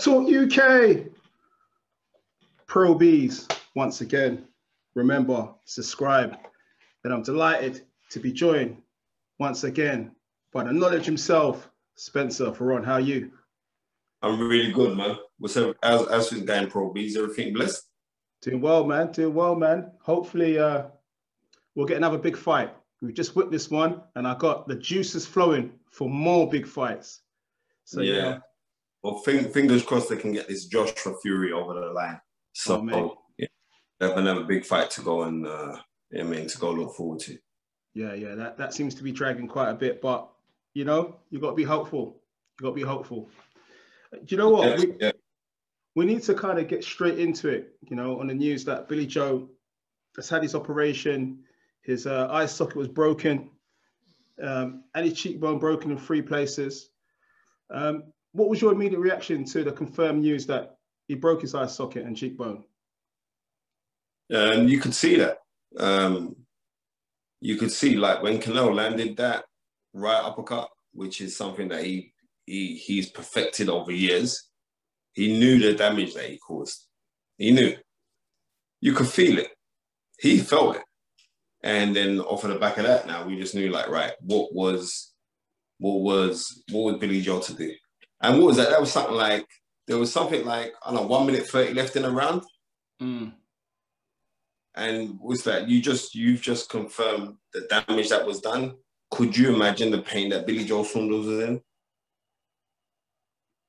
Talk UK, Pro Bs, once again, remember, subscribe, and I'm delighted to be joined once again by the knowledge himself, Spencer. Fearon, how are you? I'm really good, man. What's up? As with going Pro Bs, everything blessed? Doing well, man. Doing well, man. Hopefully, we'll get another big fight. We've just witnessed one, and I got the juices flowing for more big fights. So yeah. You know, well, fingers crossed they can get this Joshua Fury over the line. So yeah, they have another big fight to go and to go look forward to. Yeah, that seems to be dragging quite a bit, but you know, you got to be hopeful. You got to be hopeful. Do you know what? We need to kind of get straight into it. You know, on the news that Billy Joe has had his operation, his eye socket was broken, and his cheekbone broken in 3 places. What was your immediate reaction to the confirmed news that he broke his eye socket and cheekbone? You could see that. You could see, like, when Canelo landed that right uppercut, which is something that he's perfected over years. He knew the damage that he caused. He knew. You could feel it. He felt it. And then off of the back of that, now we just knew, like, right, what was Billy Joe to do? And what was that? That was something like, there was something like, I don't know, 1 minute 30 left in the round. Mm. And what's that? You've just confirmed the damage that was done. Could you imagine the pain that Billy Joe Saunders was in?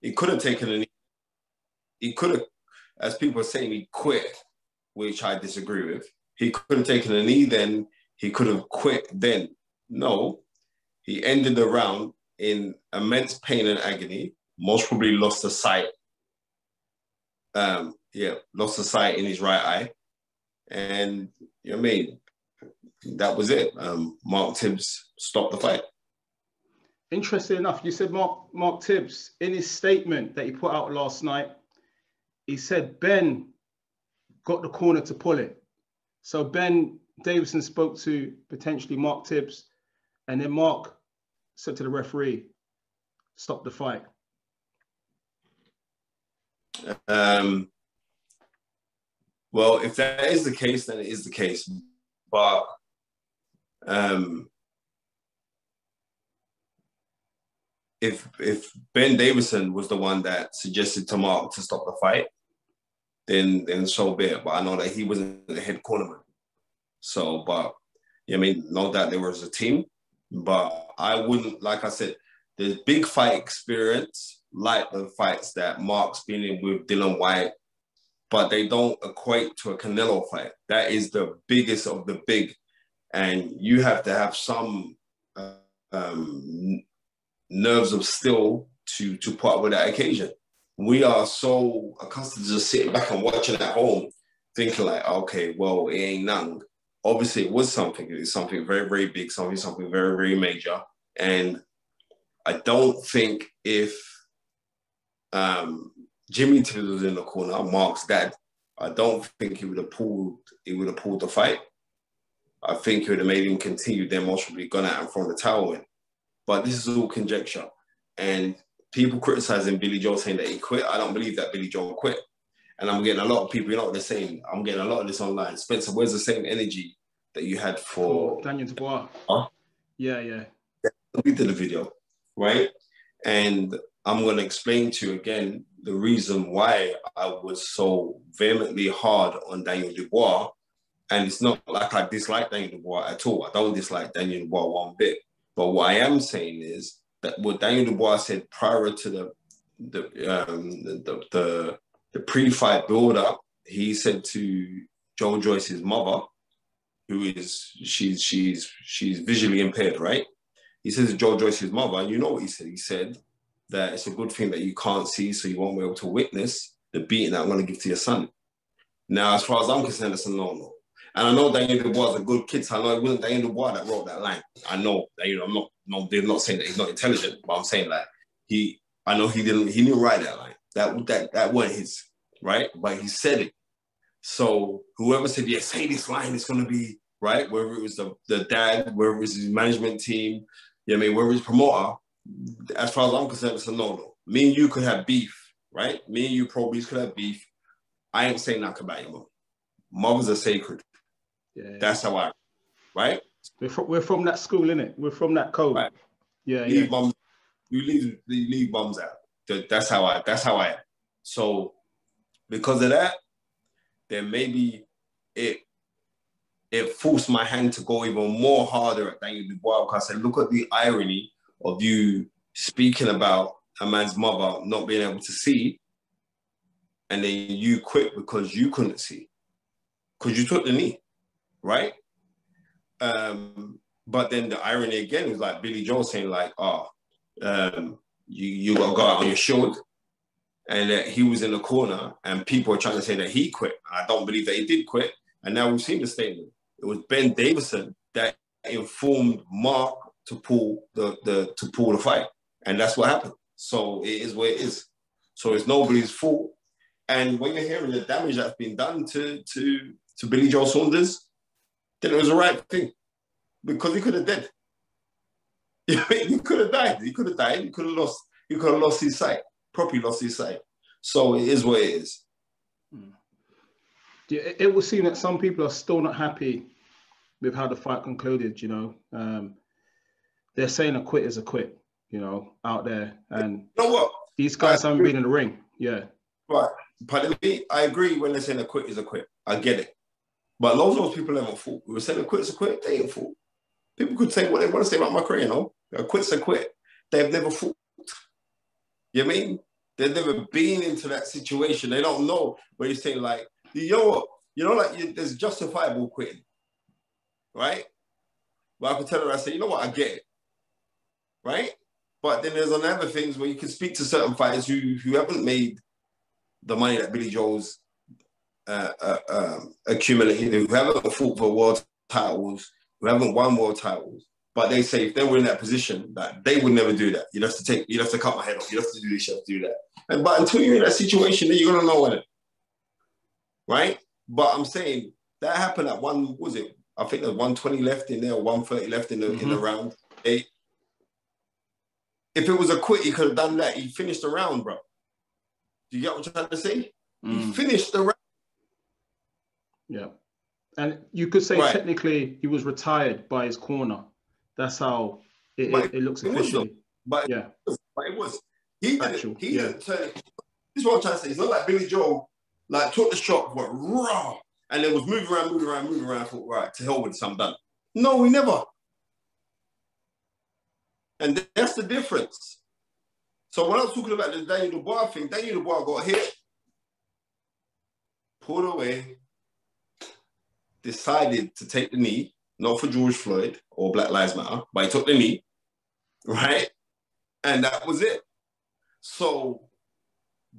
He could have taken a knee. He could have, as people are saying, he quit, which I disagree with. He could have taken a knee then. He could have quit then. No, he ended the round in immense pain and agony. Most probably lost the sight. Lost the sight in his right eye. And, you know what I mean? That was it. Mark Tibbs stopped the fight. Interesting enough, you said Mark Tibbs, in his statement that he put out last night, he said Ben got the corner to pull it. So Ben Davison spoke to potentially Mark Tibbs, and then Mark said to the referee, stop the fight. Well, if that is the case, then it is the case. But if Ben Davison was the one that suggested to Mark to stop the fight, then so be it. But I know that he wasn't the head cornerman. So, but I mean, no doubt there was a team, but I wouldn't, like I said, there's big fight experience, like the fights that Mark's been in with Dillian Whyte, but they don't equate to a Canelo fight. That is the biggest of the big. And you have to have some nerves of steel to put up with that occasion. We are so accustomed to just sitting back and watching at home, thinking like, okay, well, it ain't nothing. Obviously, it was something. It's something very, very big, something very, very major. And I don't think if Jimmy Tibbs was in the corner, Mark's dad, I don't think he would have pulled the fight. I think it would have made him continue, then most probably gone out and thrown the towel in. But this is all conjecture. And people criticizing Billy Joe saying that he quit. I don't believe that Billy Joe quit. And I'm getting a lot of people, you know what they're saying? I'm getting a lot of this online. Spencer, where's the same energy that you had for Daniel Dubois? Huh? Yeah. We did a video, right? And I'm going to explain to you again the reason why I was so vehemently hard on Daniel Dubois. And it's not like I dislike Daniel Dubois at all. I don't dislike Daniel Dubois one bit. But what I am saying is that what Daniel Dubois said prior to the pre-fight build-up, he said to Joe Joyce's mother, who is she's visually impaired, right? He says to Joe Joyce's mother, and you know what he said? He said that it's a good thing that you can't see, so you won't be able to witness. the beating that I'm going to give to your son. Now, as far as I'm concerned, it's a no-no. And I know Daniel Dubois is a good kid, so I know it wasn't Daniel Dubois that wrote that line. I know that, they're not saying that he's not intelligent, but I'm saying like he didn't write that line. That wasn't his, right? But he said it. So whoever said, yeah, say this line, it's going to be, right? Whether it was the dad, whether it was his management team, whether it was promoter, as far as I'm concerned, it's a no-no. Me and you could have beef, right? Me and you probably could have beef. I ain't saying nothing about your mom. Mothers are sacred. Yeah. That's how right? We're from that school, innit? We're from that code. Right. Yeah, Moms, you leave moms out. That's how I am. So because of that, then maybe it forced my hand to go even more harder at Daniel Dubois, because I said, look at the irony of you speaking about a man's mother not being able to see, and then you quit because you couldn't see, because you took the knee, right? But then the irony again was like Billy Joe saying like, you got to go out on your shield, and that he was in the corner and people are trying to say that he quit. I don't believe that he did quit. And now we've seen the statement. It was Ben Davison that informed Mark to pull the fight. And that's what happened. So it is what it is. So it's nobody's fault. And when you're hearing the damage that's been done to Billy Joe Saunders, then it was the right thing. Because he could have died. He could have died. He could have died. He could have lost his sight. Properly lost his sight. So it is what it is. It will seem that some people are still not happy with how the fight concluded, They're saying a quit is a quit, out there. And you know what? These guys haven't been in the ring. Yeah. Right. But I agree when they're saying a quit is a quit. I get it. But loads of those people haven't fought. We were saying a quit is a quit, they ain't fought. People could say what they want to say about my career, A quit's a quit. They've never fought. You know what I mean? They've never been into that situation. They don't know where you're saying like, there's justifiable quitting, right? But I could tell her, I say, you know what, I get it, right? But then there's other things where you can speak to certain fighters who haven't made the money that Billy Joe's accumulated, who haven't fought for world titles, who haven't won world titles. But they say if they were in that position, that they would never do that. You'd have to cut my head off. You'd have to do this, you have to do that. But until you're in that situation, then you're gonna know it, right? But I'm saying that happened at I think there's 120 left in there, or 130 left in the round 8. If it was a quit, he could have done that. He finished the round, bro. Do you get what I'm trying to say? He finished the round. Yeah. And you could say technically he was retired by his corner. That's how it looks officially. But it was. He didn't turn. This is what I'm trying to say. It's not like Billy Joe took the shot, went raw, and then was moving around, thought, right, to hell with this, I'm done. No, we never. And that's the difference. So when I was talking about the Daniel Dubois thing, Daniel Dubois got hit, pulled away, decided to take the knee, not for George Floyd or Black Lives Matter, but he took the knee, right? And that was it. So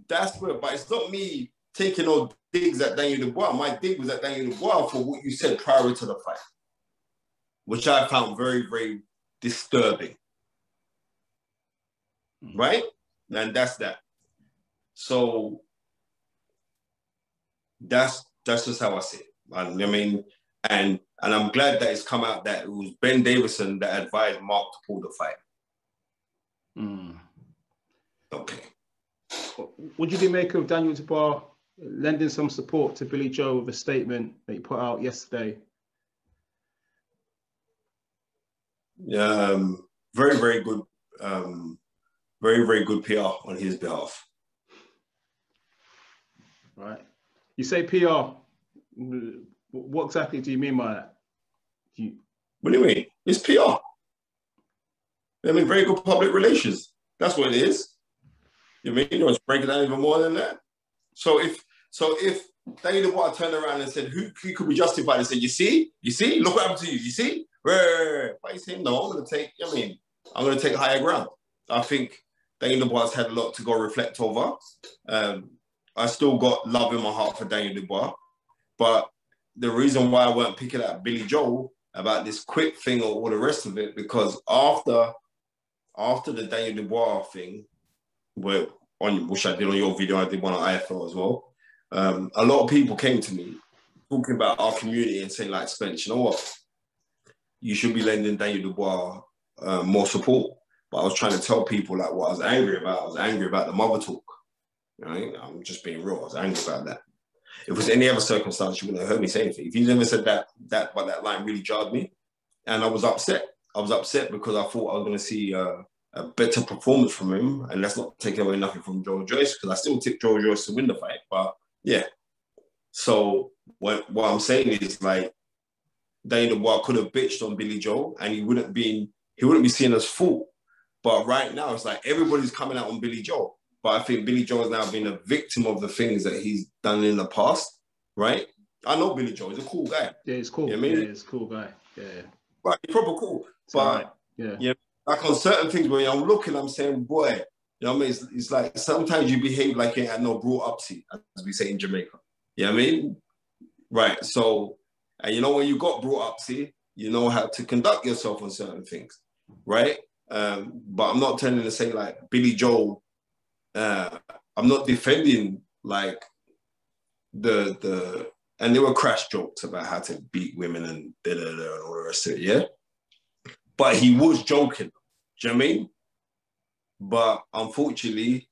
that's where, but it's not me taking no digs at Daniel Dubois. My dig was at Daniel Dubois for what you said prior to the fight, which I found very, very disturbing. Right? And that's that. So that's just how I see it. I mean, and I'm glad that it's come out that it was Ben Davison that advised Mark to pull the fight. Okay. What did you make of Daniel Tabar lending some support to Billy Joe with a statement that he put out yesterday? Very, very good. Very, very good PR on his behalf. Right. You say PR. What exactly do you mean by that? What do you mean? It's PR. I mean, very good public relations. That's what it is. You mean you want to break it down even more than that? So if Daniel Dubois turned around and said, who could be justified and said, you see, look what happened to you, you see? Why you saying no? I'm going to take higher ground. I think Daniel Dubois had a lot to go reflect over. A I still got love in my heart for Daniel Dubois. But the reason why I weren't picking up Billy Joe about this quick thing or all the rest of it, because after the Daniel Dubois thing, which I did on your video, I did one on IFL as well. A lot of people came to me talking about our community and saying, like, Spence, you know what? You should be lending Daniel Dubois more support. But I was trying to tell people, like, what I was angry about. I was angry about the mother talk. Right? I'm just being real. I was angry about that. If it was any other circumstance, you wouldn't have heard me say anything. If you never said that line really jarred me. And I was upset. I was upset because I thought I was going to see a better performance from him. And let's not take away nothing from Joe Joyce, because I still tipped Joe Joyce to win the fight. But yeah. So what I'm saying is, like, Daniel Dubois could have bitched on Billy Joe and he wouldn't be seen as fault. But right now, it's like everybody's coming out on Billy Joe. But I think Billy Joe has now been a victim of the things that he's done in the past, right? I know Billy Joe. He's a cool guy. Yeah, he's cool. You know what I mean? Yeah, he's a cool guy. Yeah. But he's proper cool. But, yeah, like on certain things, when I'm looking, I'm saying, boy, you know what I mean? It's like sometimes you behave like you ain't had no brought-up-see, as we say in Jamaica. You know what I mean? Right. So, and you know, when you got brought-up-see, you know how to conduct yourself on certain things, right? But I'm not telling to say, like, Billy Joe, I'm not defending, like, and there were crash jokes about how to beat women and and all the rest of it, yeah? But he was joking, do you know what I mean? But unfortunately,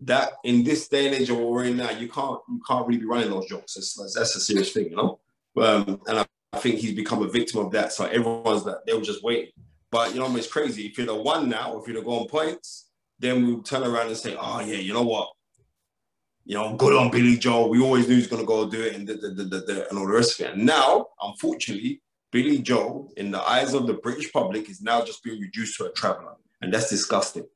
that in this day and age of what we're in now, you can't really be running those jokes. That's a serious thing, you know? And I think he's become a victim of that. So everyone's like, they were just waiting. But, you know, it's crazy. If you'd have won now, if you'd have gone points, then we'll turn around and say, oh, yeah, you know what? You know, good on Billy Joe. We always knew he was going to go do it and all the rest of it. And now, unfortunately, Billy Joe, in the eyes of the British public, is now just being reduced to a traveller. And that's disgusting.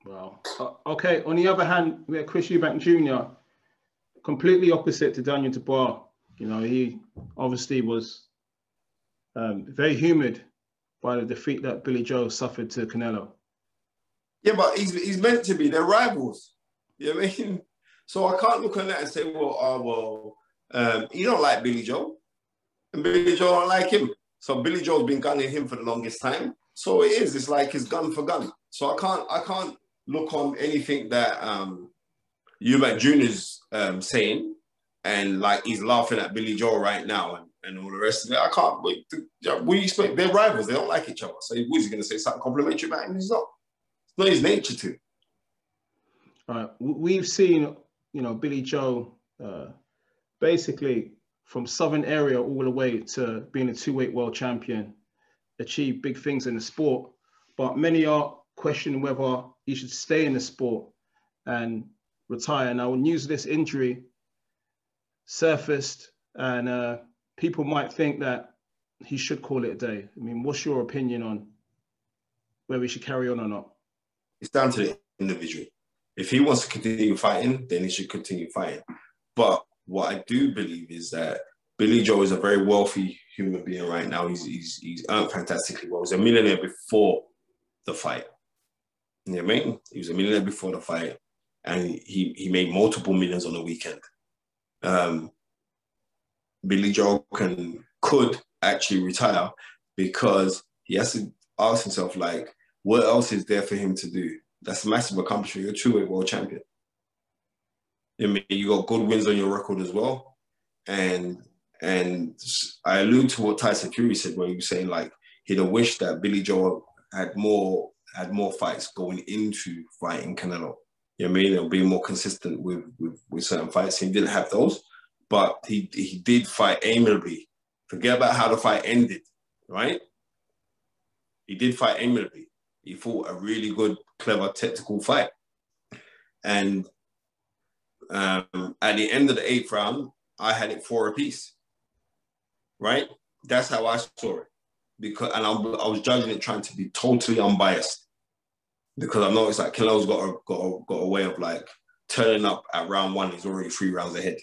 Wow. Okay, on the other hand, we have Chris Eubank Jr., completely opposite to Daniel Tabar. You know, he obviously was very humoured by the defeat that Billy Joe suffered to Canelo. Yeah, but he's meant to be. They're rivals. You know what I mean? So I can't look at that and say, he don't like Billy Joe. And Billy Joe don't like him. So Billy Joe's been gunning him for the longest time. So it is. It's like it's gun for gun. So I can't look on anything that Eubank Jr.'s saying and like he's laughing at Billy Joe right now and all the rest of it. I can't wait. We expect they're rivals. They don't like each other. So he's going to say something complimentary about him. He's not. It's not his nature to. All right. We've seen, you know, Billy Joe basically from Southern area all the way to being a 2-weight world champion, achieve big things in the sport. But many are questioning whether he should stay in the sport and retire. Now, news of this injury surfaced, and people might think that he should call it a day. I mean, what's your opinion on whether he should carry on or not? It's down to the individual. If he wants to continue fighting, then he should continue fighting. But what I do believe is that Billy Joe is a very wealthy human being right now. He's earned fantastically well. He was a millionaire before the fight. You know what I mean? He was a millionaire before the fight, and he made multiple millions on the weekend. Billy Joe could actually retire because he has to ask himself, like, what else is there for him to do? That's a massive accomplishment. You're a 2-weight world champion. I mean, you got good wins on your record as well. And I allude to what Tyson Fury said, where he was saying, like, he'd have wished that Billy Joe had more fights going into fighting Canelo. You know what I mean? It'll be more consistent with certain fights. He didn't have those, but he did fight amiably. Forget about how the fight ended, right? He did fight amiably. He fought a really good, clever, technical fight. And at the end of the 8th round, I had it 4 apiece, right? That's how I saw it. I was judging it trying to be totally unbiased, because I noticed like Canelo's got a way of like turning up at round 1. He's already 3 rounds ahead,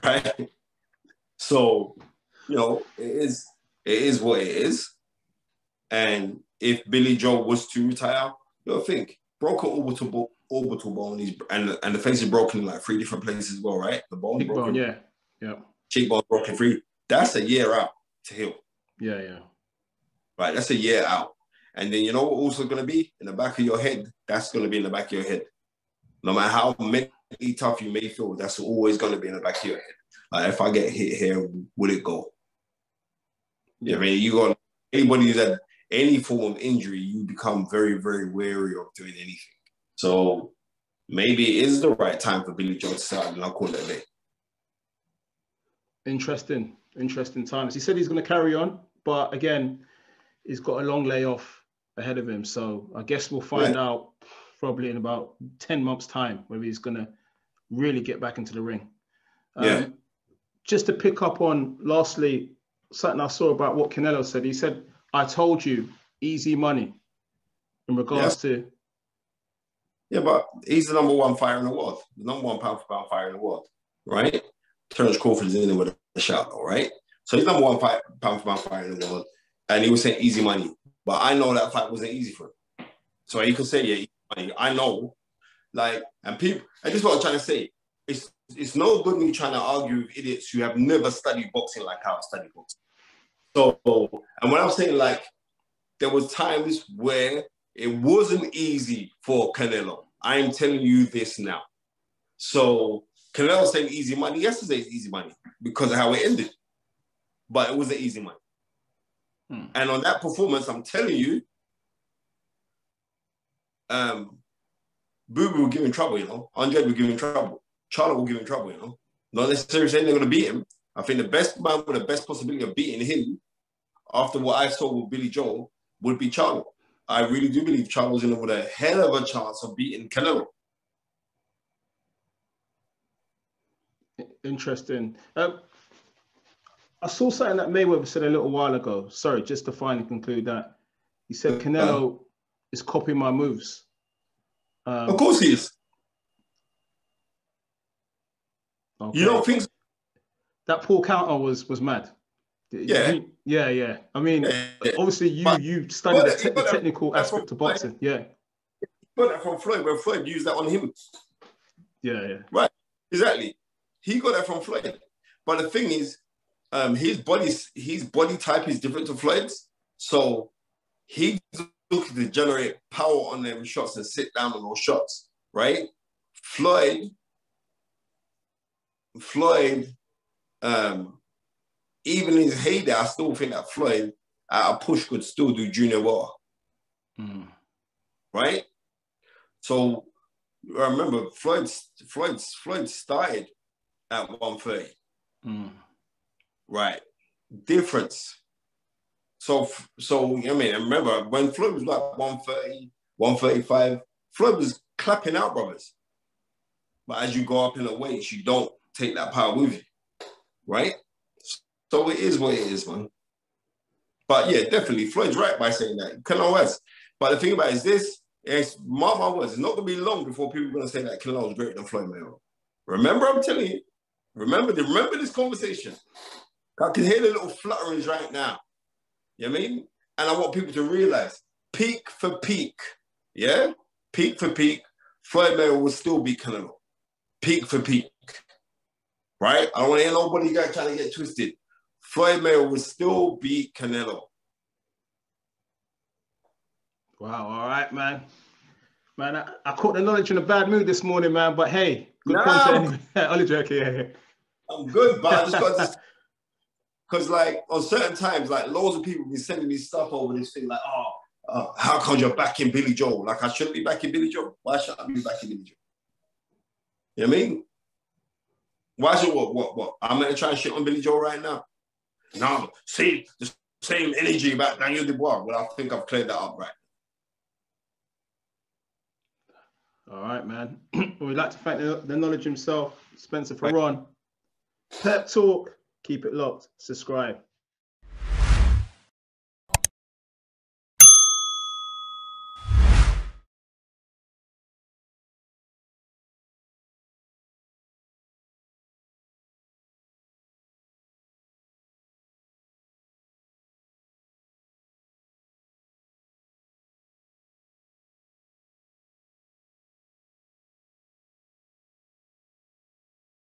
right? So, you know, it is what it is. And if Billy Joe was to retire, you know, think broken orbital orbital bone, and the face is broken in like 3 different places as well, right? The bone broken. Yeah. Cheekbone broken 3. That's a year out to heal. Yeah. Right, that's a year out. And then you know what also going to be? In the back of your head, that's going to be in the back of your head. No matter how mentally tough you may feel, that's always going to be in the back of your head. Like, if I get hit here, will it go? Yeah. I mean, you got anybody who's had any form of injury, you become very, very wary of doing anything. So maybe it is the right time for Billy Joe to start, and I'll call it a day. Interesting times. He said he's going to carry on, but again, he's got a long layoff ahead of him. So I guess we'll find out probably in about 10 months' time whether he's going to really get back into the ring. Just to pick up on, lastly, something I saw about what Canelo said. He said, I told you, easy money in regards to... Yeah, but he's the number 1 fighter in the world. The number 1 pound for pound fighter in the world, right? Terence Crawford is in there with a shout, all right? So he's number 1 pound for pound fighter in the world. And he was saying easy money. But I know that fight wasn't easy for him. So he could say, yeah, easy money. I know. Like, and people, and this is what I'm trying to say. It's no good me trying to argue with idiots who have never studied boxing like how I studied boxing. So, and when I'm saying, like, there was times where it wasn't easy for Canelo. I'm telling you this now. So Canelo saying easy money. Yesterday's easy money because of how it ended. But it wasn't easy money. And on that performance, I'm telling you, Boo Boo will give him trouble, you know. Andre will give him trouble. Charlo will give him trouble, you know. Not necessarily saying they're going to beat him. I think the best man with the best possibility of beating him after what I saw with Billy Joe would be Charlo. I really do believe Charlo's in with a hell of a chance of beating Canelo. Interesting. I saw something that Mayweather said a little while ago. Sorry, just to finally conclude that. He said Canelo is copying my moves. Of course he is. Okay. You don't think so? That Paul counter was mad. Yeah. I mean, obviously you studied the technical aspect of boxing. Yeah. He got that from Floyd, where Floyd used that on him. Yeah. Right, exactly. He got that from Floyd. But the thing is, his body type is different to Floyd's. So he's looking to generate power on them shots and sit down on those shots, right? Floyd, even in his heyday, I still think that Floyd at a push could still do junior war. Right? So remember, Floyd started at 130. Right. Difference. So I mean, remember when Floyd was like 130, 135, Floyd was clapping out brothers. But as you go up in the weights, you don't take that power with you. Right? So it is what it is, man. But yeah, definitely, Floyd's right by saying that. Canelo West. But the thing about it is this, mark my words, it's not going to be long before people are going to say that Canelo is greater than Floyd Mayweather. Remember, I'm telling you, remember this conversation. I can hear the little flutterings right now. You know what I mean? And I want people to realize, peak for peak, yeah? Peak for peak, Floyd Mayweather will still beat Canelo. Peak for peak. Right? I don't want to hear nobody trying to get twisted. Floyd Mayweather will still beat Canelo. Wow, all right, man. Man, I caught the knowledge in a bad mood this morning, man, but hey, good content anyway. Only joking, yeah. I'm good, but I just got this. Because, like, on certain times, like, loads of people be sending me stuff over this thing, like, how come you're backing Billy Joe? Like, I shouldn't be backing Billy Joe. Why should I be backing Billy Joe? You know what I mean? Why should what? I'm going to try and shit on Billy Joe right now. No, see, the same energy about Daniel Dubois. Well, I think I've cleared that up right. All right, man. We'd like to thank the knowledge himself, Spencer Fearon. Pep Talk. Keep it locked. Subscribe.